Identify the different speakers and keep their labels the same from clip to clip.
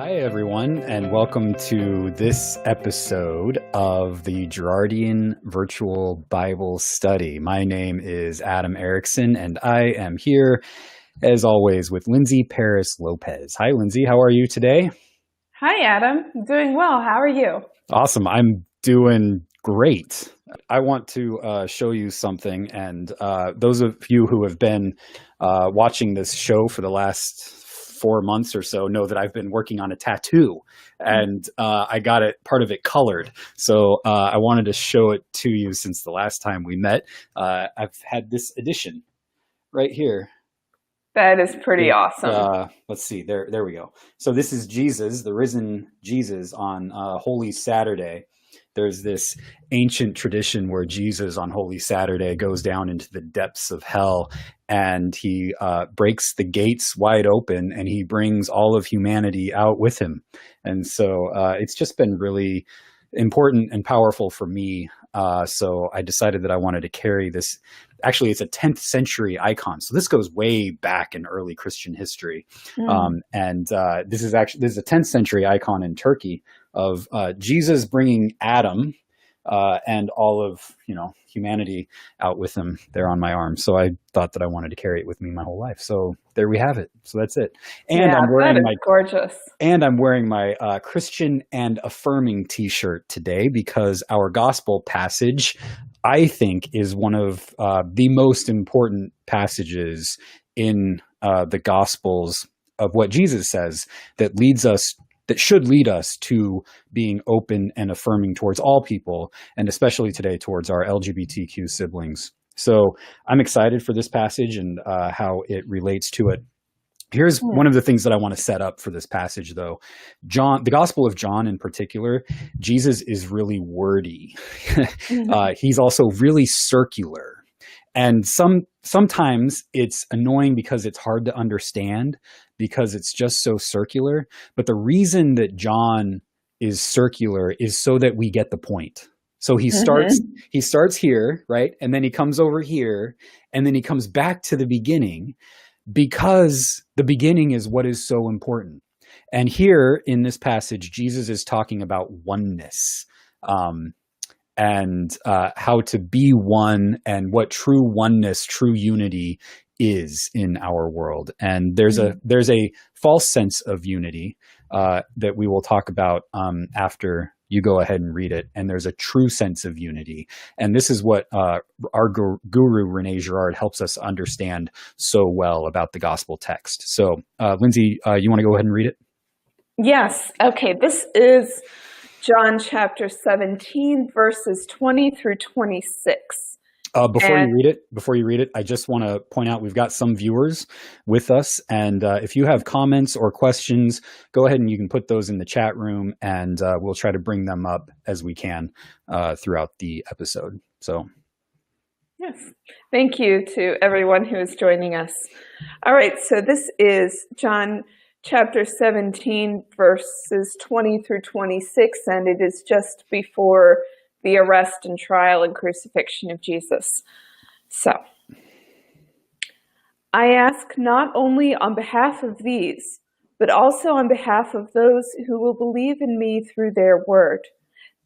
Speaker 1: Hi, everyone, and welcome to this episode of the Girardian Virtual Bible Study. My name is Adam Erickson, and I am here, as always, with Lindsay Paris Lopez. Hi, Lindsay. How are you today?
Speaker 2: Hi, Adam. I'm doing well. How are you?
Speaker 1: Awesome. I'm doing great. I want to show you something, and those of you who have been watching this show for the last 4 months or so know that I've been working on a tattoo, and I got part of it colored. So I wanted to show it to you since the last time we met. I've had this edition right here.
Speaker 2: That is pretty awesome.
Speaker 1: Let's see. There we go. So this is Jesus, the risen Jesus, on Holy Saturday. There's this ancient tradition where Jesus on Holy Saturday goes down into the depths of hell, and he breaks the gates wide open, and he brings all of humanity out with him. And so it's just been really important and powerful for me. So I decided that I wanted to carry this. Actually, it's a 10th century icon. So this goes way back in early Christian history. This is a 10th century icon in Turkey of Jesus bringing Adam and all of humanity out with him there on my arm. So I thought that I wanted to carry it with me my whole life. So there we have it. So that's it. And
Speaker 2: yeah, that is gorgeous.
Speaker 1: And I'm wearing my Christian and Affirming T-shirt today because our gospel passage, I think, is one of the most important passages in the Gospels of what Jesus says that should lead us to being open and affirming towards all people, and especially today towards our LGBTQ siblings. So I'm excited for this passage and how it relates to it. Here's one of the things that I want to set up for this passage, though. The Gospel of John in particular, Jesus is really wordy. He's also really circular. And sometimes it's annoying because it's hard to understand because it's just so circular. But the reason that John is circular is so that we get the point. So he starts here, right? And then he comes over here, and then he comes back to the beginning, because the beginning is what is so important. And here in this passage, Jesus is talking about oneness, and how to be one, and what true oneness, true unity is in our world. And there's a false sense of unity that we will talk about after you go ahead and read it. And there's a true sense of unity. And this is what our guru, Rene Girard, helps us understand so well about the gospel text. So, Lindsay, you want to go ahead and read it?
Speaker 2: Yes. Okay. This is John chapter 17, verses 20 through 26.
Speaker 1: Before you read it, I just want to point out we've got some viewers with us, and if you have comments or questions, go ahead and you can put those in the chat room, and we'll try to bring them up as we can throughout the episode. So,
Speaker 2: yes, thank you to everyone who is joining us. All right, so this is John chapter 17, verses 20 through 26, and it is just before the arrest and trial and crucifixion of Jesus. So, I ask not only on behalf of these, but also on behalf of those who will believe in me through their word,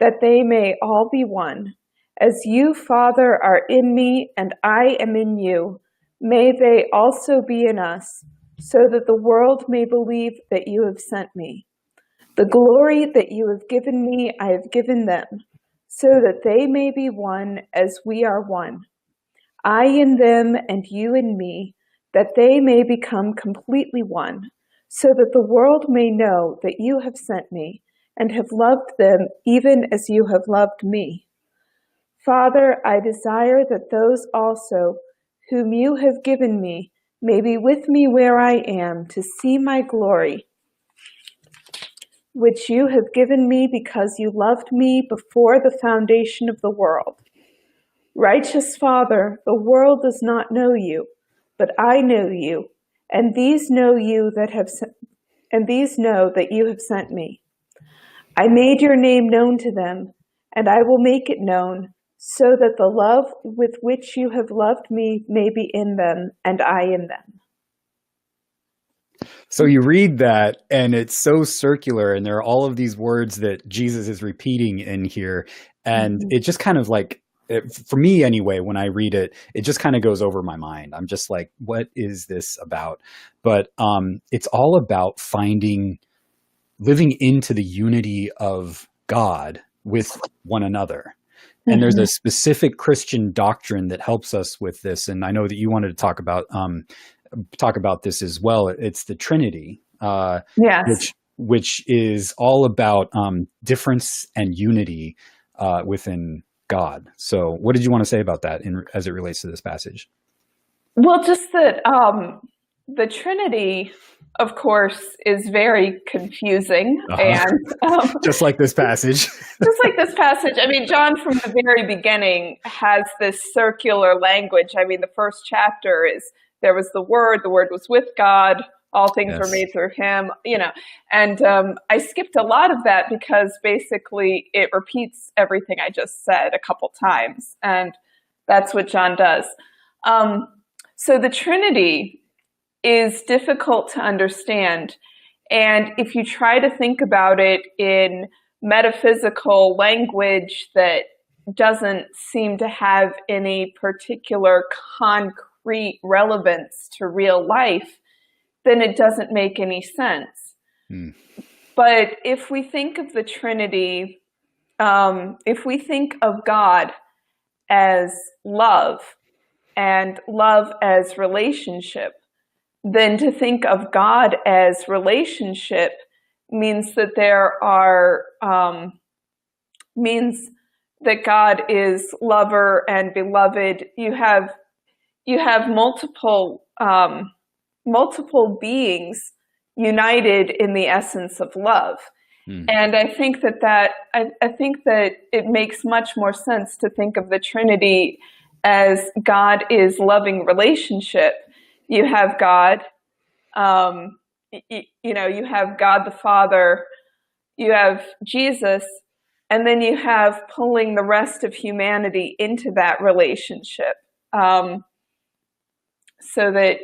Speaker 2: that they may all be one. As you, Father, are in me and I am in you, may they also be in us, so that the world may believe that you have sent me. The glory that you have given me, I have given them, so that they may be one as we are one. I in them and you in me, that they may become completely one, so that the world may know that you have sent me and have loved them even as you have loved me. Father, I desire that those also whom you have given me may be with me where I am, to see my glory, which you have given me because you loved me before the foundation of the world. Righteous Father, the world does not know you, but I know you, and these know that you have sent me. I made your name known to them, and I will make it known, so that the love with which you have loved me may be in them, and I in them.
Speaker 1: So you read that and it's so circular, and there are all of these words that Jesus is repeating in here. And
Speaker 2: Mhm.
Speaker 1: it just kind of like, for me anyway, when I read it, it just kind of goes over my mind. I'm just like, what is this about? But it's all about living into the unity of God with one another. And there's a
Speaker 2: Mhm.
Speaker 1: specific Christian doctrine that helps us with this. And I know that you wanted to talk about this as well. It's the Trinity,
Speaker 2: Yes.
Speaker 1: which is all about difference and unity within God. So, what did you want to say about that as it relates to this passage?
Speaker 2: Well, just that the Trinity, of course, is very confusing,
Speaker 1: Uh-huh.
Speaker 2: and
Speaker 1: Just like this passage.
Speaker 2: just like this passage. I mean, John from the very beginning has this circular language. I mean, the first chapter is there was the Word was with God, all things were
Speaker 1: Yes.
Speaker 2: made through him, And I skipped a lot of that because basically it repeats everything I just said a couple times. And that's what John does. Um, so the Trinity is difficult to understand. And if you try to think about it in metaphysical language that doesn't seem to have any particular concrete relevance to real life, then it doesn't make any sense.
Speaker 1: Hmm.
Speaker 2: But if we think of the Trinity, if we think of God as love and love as relationship, then to think of God as relationship means that means that God is lover and beloved. You have multiple beings united in the essence of love.
Speaker 1: Hmm.
Speaker 2: And I think that it makes much more sense to think of the Trinity as God is loving relationship. You have God, you have God the Father, you have Jesus, and then you have pulling the rest of humanity into that relationship, so that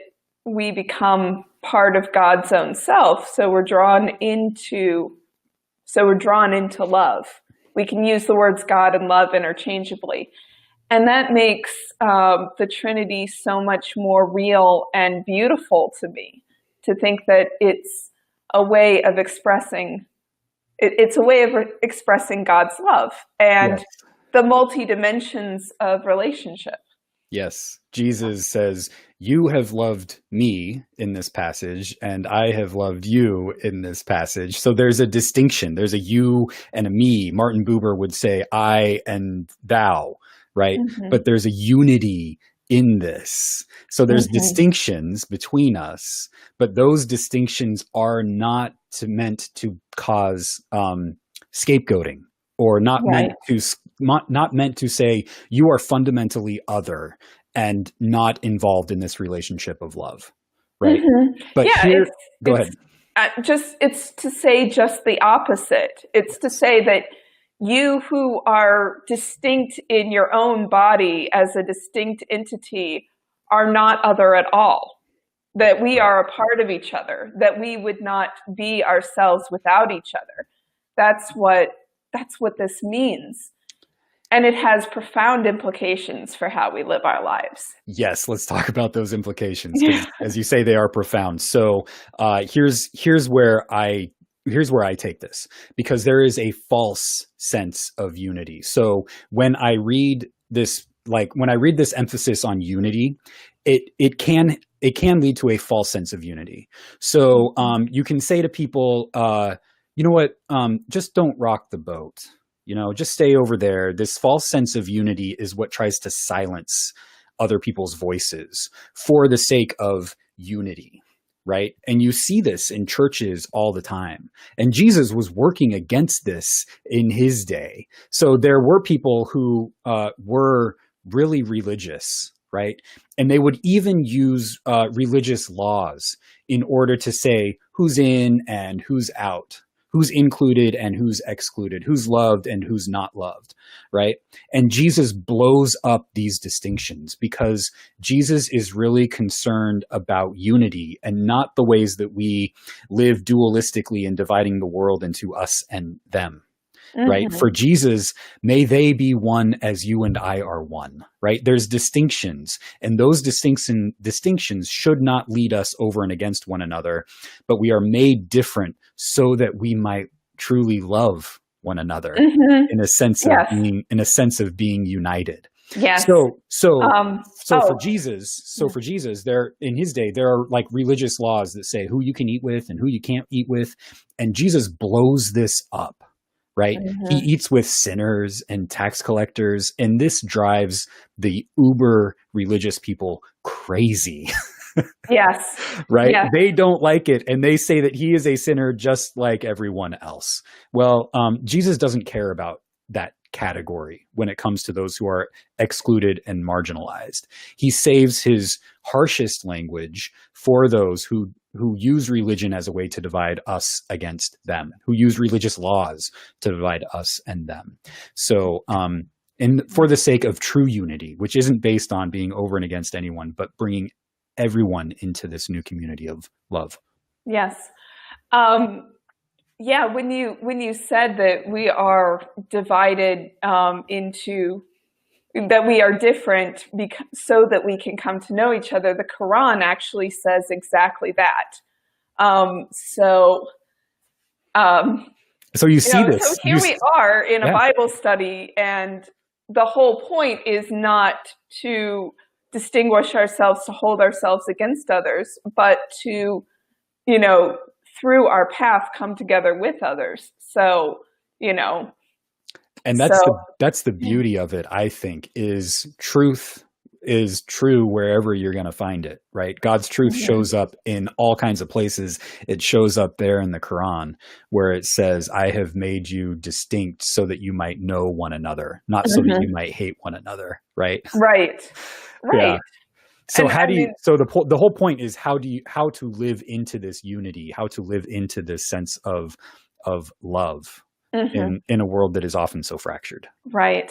Speaker 2: we become part of God's own self. So we're drawn into love. We can use the words God and love interchangeably. And that makes the Trinity so much more real and beautiful to me, to think that it's a way of expressing God's love and
Speaker 1: Yes.
Speaker 2: the multi dimensions of relationship.
Speaker 1: Yes. Jesus says, "You have loved me" in this passage, and I have loved you in this passage. So there's a distinction. There's a you and a me. Martin Buber would say, "I and thou," right?
Speaker 2: Mm-hmm.
Speaker 1: But there's a unity in this. So there's
Speaker 2: Mm-hmm.
Speaker 1: distinctions between us, but those distinctions are not meant to cause scapegoating, or
Speaker 2: Right.
Speaker 1: not meant to say you are fundamentally other and not involved in this relationship of love, right?
Speaker 2: Mm-hmm.
Speaker 1: But
Speaker 2: Yeah,
Speaker 1: here, go
Speaker 2: it's
Speaker 1: ahead.
Speaker 2: it's to say just the opposite. It's to
Speaker 1: Yes.
Speaker 2: say that you who are distinct in your own body as a distinct entity are not other at all. That we
Speaker 1: Right.
Speaker 2: are a part of each other. That we would not be ourselves without each other. That's what this means. And it has profound implications for how we live our lives.
Speaker 1: Yes, let's talk about those implications because, as you say, they are profound. So here's where I take this, because there is a false sense of unity. So when I read this emphasis on unity, it can lead to a false sense of unity. So you can say to people, you know what, just don't rock the boat. Just stay over there. This false sense of unity is what tries to silence other people's voices for the sake of unity, right? And you see this in churches all the time. And Jesus was working against this in his day. So there were people who were really religious, right? And they would even use religious laws in order to say who's in and who's out, who's included and who's excluded, who's loved and who's not loved, right? And Jesus blows up these distinctions because Jesus is really concerned about unity and not the ways that we live dualistically in dividing the world into us and them. Right.
Speaker 2: Mm-hmm.
Speaker 1: For Jesus, may they be one as you and I are one, right? There's distinctions, and those distinctions should not lead us over and against one another, but we are made different so that we might truly love one another
Speaker 2: Mm-hmm.
Speaker 1: in a sense of
Speaker 2: Yes.
Speaker 1: being united.
Speaker 2: Yes.
Speaker 1: So
Speaker 2: Oh.
Speaker 1: for Jesus, there in his day, there are like religious laws that say who you can eat with and who you can't eat with. And Jesus blows this up, right? He
Speaker 2: Mm-hmm.
Speaker 1: eats with sinners and tax collectors, and this drives the uber religious people crazy,
Speaker 2: Yes.
Speaker 1: right?
Speaker 2: Yes.
Speaker 1: They don't like it, and they say that he is a sinner just like everyone else. Well, Jesus doesn't care about that category when it comes to those who are excluded and marginalized. He saves his harshest language for those who use religion as a way to divide us against them, who use religious laws to divide us and them. So, and for the sake of true unity, which isn't based on being over and against anyone, but bringing everyone into this new community of love.
Speaker 2: Yes. Yeah, when you said that we are divided into that we are different so that we can come to know each other, the Quran actually says exactly that. So
Speaker 1: you see this.
Speaker 2: So here we are in a Bible study, and the whole point is not to distinguish ourselves, to hold ourselves against others, but to, through our path, come together with others. So,
Speaker 1: and that's the beauty of it, I think, is truth is true wherever you're going to find it, right? God's truth shows up in all kinds of places. It shows up there in the Quran where it says, I have made you distinct so that you might know one another, not so that you might hate one another, right?
Speaker 2: Right.
Speaker 1: Yeah. So the whole point is how to live into this unity, how to live into this sense of love in a world that is often so fractured. Right.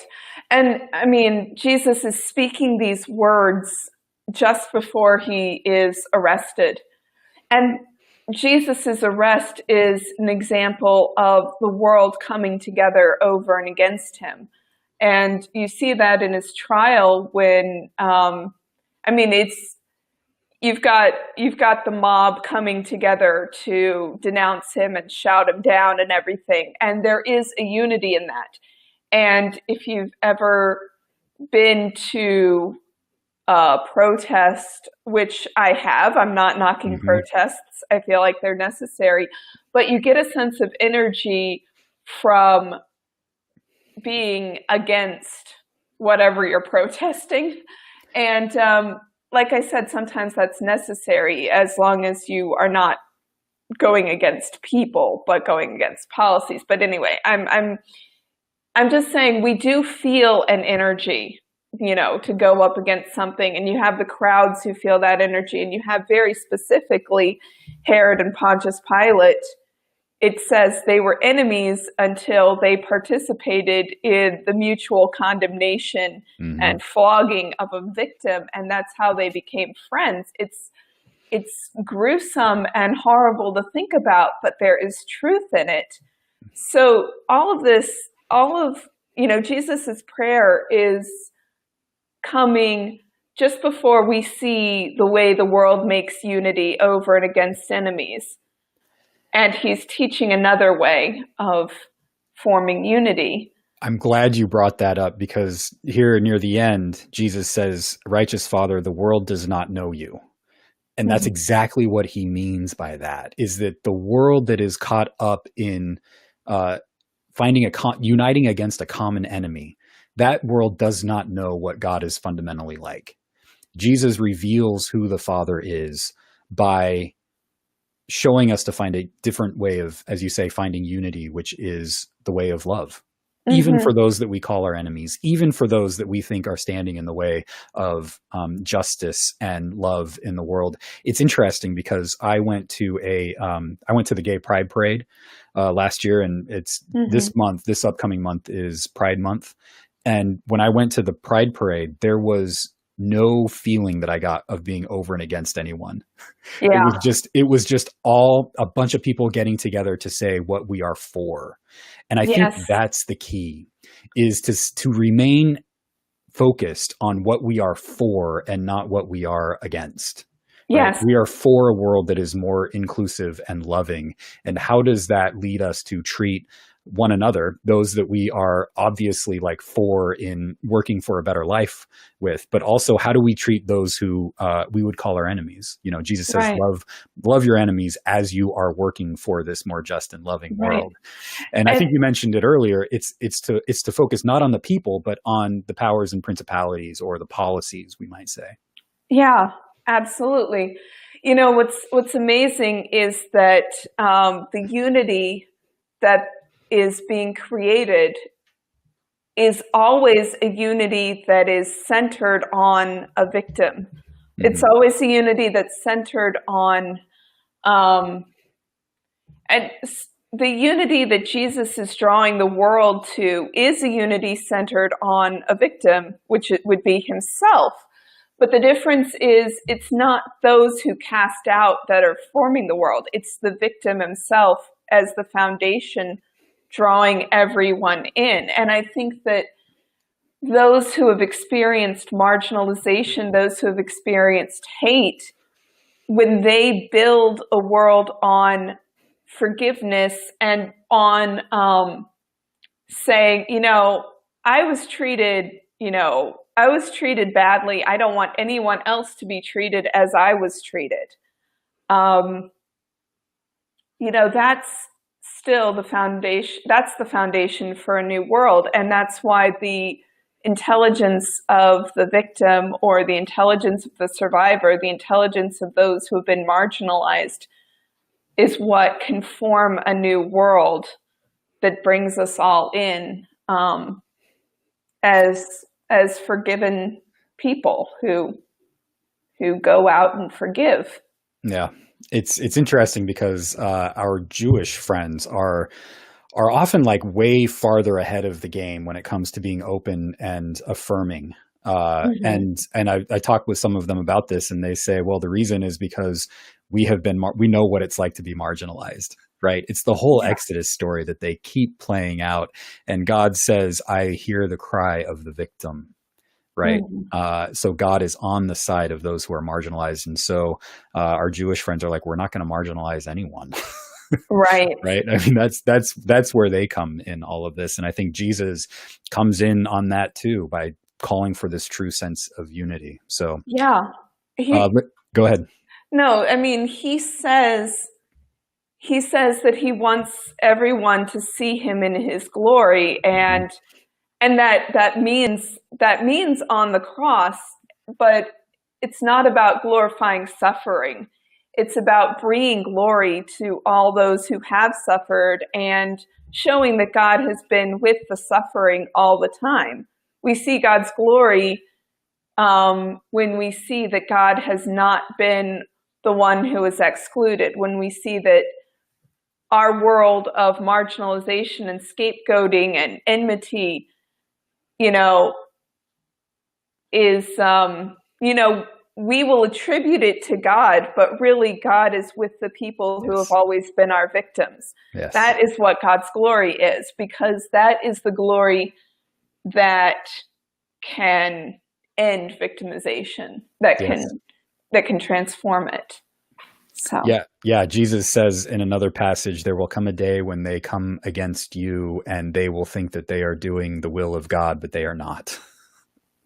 Speaker 2: And I mean, Jesus is speaking these words just before he is arrested. And Jesus's arrest is an example of the world coming together over and against him. And you see that in his trial when, you've got the mob coming together to denounce him and shout him down and everything. And there is a unity in that. And if you've ever been to a protest, which I have, I'm not knocking protests. I feel like they're necessary, but you get a sense of energy from being against whatever you're protesting. And like I said, sometimes that's necessary as long as you are not going against people, but going against policies. But anyway, I'm just saying we do feel an energy, to go up against something, and you have the crowds who feel that energy, and you have very specifically Herod and Pontius Pilate. It says they were enemies until they participated in the mutual condemnation and flogging of a victim, and that's how they became friends. It's gruesome and horrible to think about, but there is truth in it. So Jesus's prayer is coming just before we see the way the world makes unity over and against enemies. And he's teaching another way of forming unity.
Speaker 1: I'm glad you brought that up, because here near the end, Jesus says, "Righteous Father, the world does not know you." And that's exactly what he means by that, is that the world that is caught up in uniting against a common enemy, that world does not know what God is fundamentally like. Jesus reveals who the Father is by showing us to find a different way of, as you say, finding unity, which is the way of love. even for
Speaker 2: Mm-hmm.
Speaker 1: those that we call our enemies, even for those that we think are standing in the way of justice and love in the world. It's interesting because I went to the Gay Pride Parade last year, and it's
Speaker 2: Mm-hmm.
Speaker 1: this upcoming month is Pride Month. And when I went to the Pride Parade, there was no feeling that I got of being over and against anyone.
Speaker 2: Yeah.
Speaker 1: It was just all a bunch of people getting together to say what we are for. And I think
Speaker 2: Yes.
Speaker 1: that's the key, is to remain focused on what we are for and not what we are against. Right?
Speaker 2: Yes.
Speaker 1: We are for a world that is more inclusive and loving. And how does that lead us to treat one another, those that we are obviously like for in working for a better life with, but also how do we treat those who we would call our enemies? You know, Jesus says,
Speaker 2: Right.
Speaker 1: love your enemies as you are working for this more just and loving
Speaker 2: Right.
Speaker 1: world. And I
Speaker 2: And
Speaker 1: think you mentioned it earlier. It's to focus not on the people, but on the powers and principalities or the policies, we might say.
Speaker 2: yeah, absolutely. You know, what's amazing is that the unity that is being created is always a unity that is centered on a victim. It's
Speaker 1: Hmm.
Speaker 2: always a unity that's centered on, um, and the unity that Jesus is drawing the world to is a unity centered on a victim, which it would be himself. But the difference is it's not those who cast out that are forming the world. It's the victim himself as the foundation drawing everyone in. And I think that those who have experienced marginalization, those who have experienced hate, when they build a world on forgiveness and on saying, I was treated, I was treated badly. I don't want anyone else to be treated as I was treated. Um, that's still the foundation. That's the foundation for a new world. And that's why the intelligence of the victim or the intelligence of the survivor, the intelligence of those who have been marginalized is what can form a new world that brings us all in as forgiven people who go out and forgive.
Speaker 1: Yeah, it's interesting because our Jewish friends are often like way farther ahead of the game when it comes to being open and affirming.
Speaker 2: Mm-hmm.
Speaker 1: And I talked with some of them about this, and they say, well, the reason is because we know what it's like to be marginalized, right? It's the whole
Speaker 2: Yeah.
Speaker 1: Exodus story that they keep playing out, and God says, "I hear the cry of the victim." Right.
Speaker 2: Mm-hmm.
Speaker 1: So God is on the side of those who are marginalized, and so our Jewish friends are like, we're not going to marginalize anyone.
Speaker 2: Right.
Speaker 1: Right. I mean, that's where they come in all of this. And I think Jesus comes in on that too by calling for this true sense of unity. So
Speaker 2: Yeah.
Speaker 1: uh,
Speaker 2: He
Speaker 1: but- go ahead.
Speaker 2: no, I mean he says that he wants everyone to see him in his glory,
Speaker 1: Mhm.
Speaker 2: and that means on the cross, but it's not about glorifying suffering. It's about bringing glory to all those who have suffered and showing that God has been with the suffering all the time. We see God's glory when we see that God has not been the one who is excluded, when we see that our world of marginalization and scapegoating and enmity, you know, is, we will attribute it to God, but really God is with the people who have
Speaker 1: Yes.
Speaker 2: always been our victims.
Speaker 1: Yes.
Speaker 2: That is what God's glory is, because that is the glory that can end victimization,
Speaker 1: Yes.
Speaker 2: that can transform it. So,
Speaker 1: Yeah. Yeah. Jesus says in another passage, there will come a day when they come against you and they will think that they are doing the will of God, but they are not.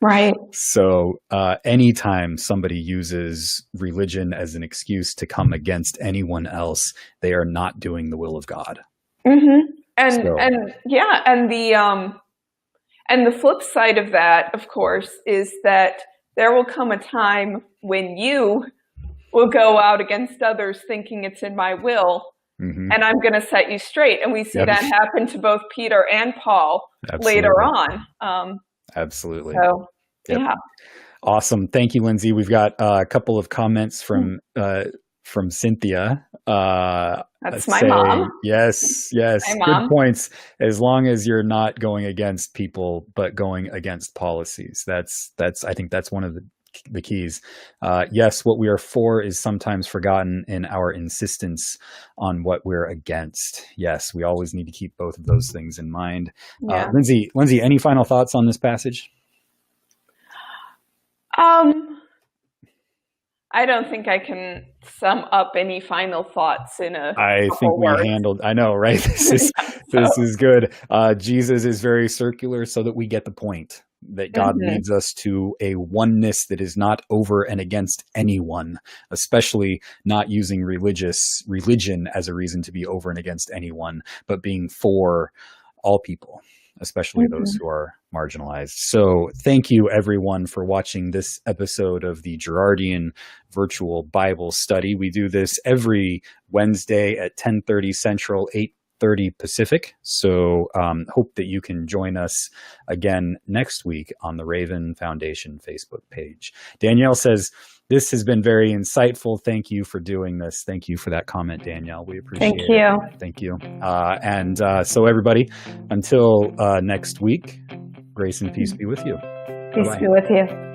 Speaker 2: right.
Speaker 1: So, anytime somebody uses religion as an excuse to come against anyone else, they are not doing the will of God.
Speaker 2: Hmm. And
Speaker 1: So,
Speaker 2: and yeah, and the flip side of that, of course, is that there will come a time when you will go out against others thinking it's in my will,
Speaker 1: Hmm.
Speaker 2: and I'm going to set you straight. And we see
Speaker 1: Yep.
Speaker 2: that happen to both Peter and Paul later
Speaker 1: Absolutely.
Speaker 2: on.
Speaker 1: Absolutely.
Speaker 2: So,
Speaker 1: Yep.
Speaker 2: yeah.
Speaker 1: Awesome. Thank you, Lindsay. We've got a couple of comments from Cynthia.
Speaker 2: That's my mom.
Speaker 1: Yes,
Speaker 2: Hi,
Speaker 1: good
Speaker 2: Mom.
Speaker 1: points. As long as you're not going against people, but going against policies. That's I think that's one of the keys. Yes, what we are for is sometimes forgotten in our insistence on what we're against. Yes, we always need to keep both of those things in mind.
Speaker 2: Yeah.
Speaker 1: Lindsay, any final thoughts on this passage?
Speaker 2: I don't think I can sum up any final thoughts in a
Speaker 1: I think
Speaker 2: couple
Speaker 1: we
Speaker 2: words.
Speaker 1: handled. I know, right? This is good. Jesus is very circular, so that we get the point that God leads us to a oneness that is not over and against anyone, especially not using religion as a reason to be over and against anyone, but being for all people, especially those who are marginalized. So thank you everyone for watching this episode of the Gerardian Virtual Bible Study. We do this every Wednesday at 10:30 Central, 8:30 Pacific. So hope that you can join us again next week on the Raven Foundation Facebook page. Danielle says, "This has been very insightful. Thank you for doing this." Thank you for that comment, Danielle. We appreciate
Speaker 2: Thank you.
Speaker 1: it. Thank you. So everybody, until next week, grace and peace be with you.
Speaker 2: Peace
Speaker 1: Bye-bye.
Speaker 2: be with you.